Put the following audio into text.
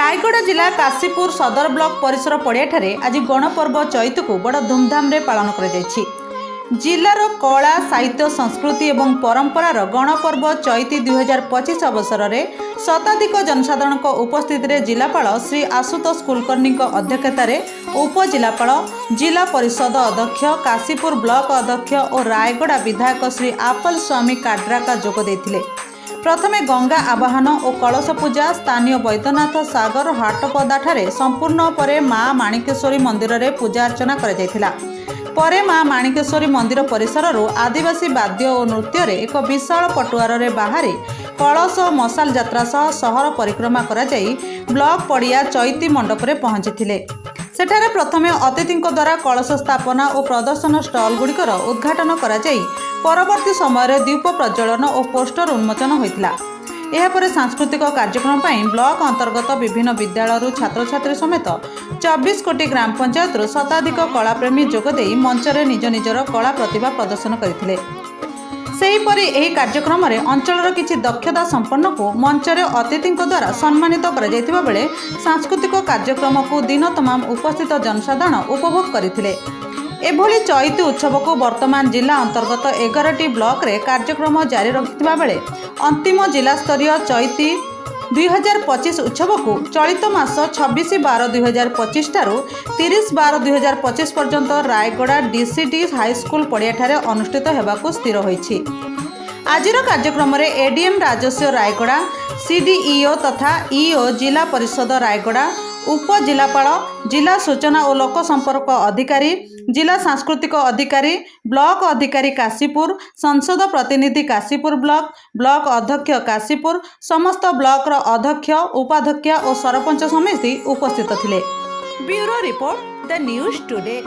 रायगढ़ जिला काशीपुर सदर ब्लॉक परिसर पड़ियाठारे आज गणपर्व चैत को बड़ धूमधाम रे पालन कर जिलार कला साहित्य संस्कृति और परंपरार गणपर्व चैती 2025 अवसर में शताधिक जनसाधारण उपस्थित रे जिलापाल श्री आशुतोष कुलकर्णी अध्यक्षतार उपजिलापाल जिला परिषद अध्यक्ष काशीपुर ब्लॉक अध्यक्ष और रायगढ़ विधायक श्री आपल स्वामी काड्राका जोग देथिले। प्रथमे गंगा आवाहन और कलश पूजा स्थानीय वैद्यनाथ सागर हाटपदाठारे संपूर्ण परे माँ माणिकेश्वरी मंदिर रे पूजा अर्चना करा परे माँ माणिकेश्वरी मंदिर परिसर आदिवासी वाद्य और नृत्य रे एक विशाल पटुआर रे बाहरी कलश और मशाल यात्रा सह सहर परिक्रमा करा जाई ब्लॉक पड़िया चैती मंडप रे पहुंची। सेठारे प्रथमे अतिथि द्वारा कलश स्थापना और प्रदर्शन स्टल गुड़िकर उद्घाटन करा जाई परवर्ती समय दीप प्रज्वलन और पोस्टर उन्मोचन होता। यापर सांस्कृतिक कार्यक्रम ब्लॉक अंतर्गत विभिन्न विद्यालय छात्र छात्री समेत 24 कोटी ग्राम पंचायत शताधिक कलाप्रेमी जोगदे मंचरे निज निजर कला प्रतिभा प्रदर्शन करते। सेहीपरि एही कार्यक्रम में अंचल किछि दक्षता संपन्न को मंचरे अतिथि द्वारा सम्मानित करा बेले सांस्कृतिक कार्यक्रम को दिन तमाम उपस्थित जनसाधारण उपभोग करथिले। एभली चैती उत्सव को वर्तमान जिला अंतर्गत 11टी ब्लॉक रे कार्यक्रम जारी रखिथिबा बेले अंतिम जिला स्तरीय चैती 2025 उत्सव को चलित मास 26/12/2025 ठारू 30/12/2025 पर्यंत रायगढ़ डीसीटी हाईस्कूल पड़ियाठारे अनुष्ठित हेबाकु स्थिर होईछि। आजिर कार्यक्रम रे एडीएम राजस्व रायगढ़ सीडीईओ तथा ईओ जिला परिषद रायगढ़ उपजिलापाल जिला सूचना और लोक संपर्क अधिकारी जिला सांस्कृतिक अधिकारी ब्लॉक अधिकारी काशीपुर संसद प्रतिनिधि काशीपुर ब्लॉक अध्यक्ष काशीपुर समस्त ब्लॉक अध्यक्ष उपाध्यक्ष और सरपंच समिति उपस्थित थिले। Bureau report the news today.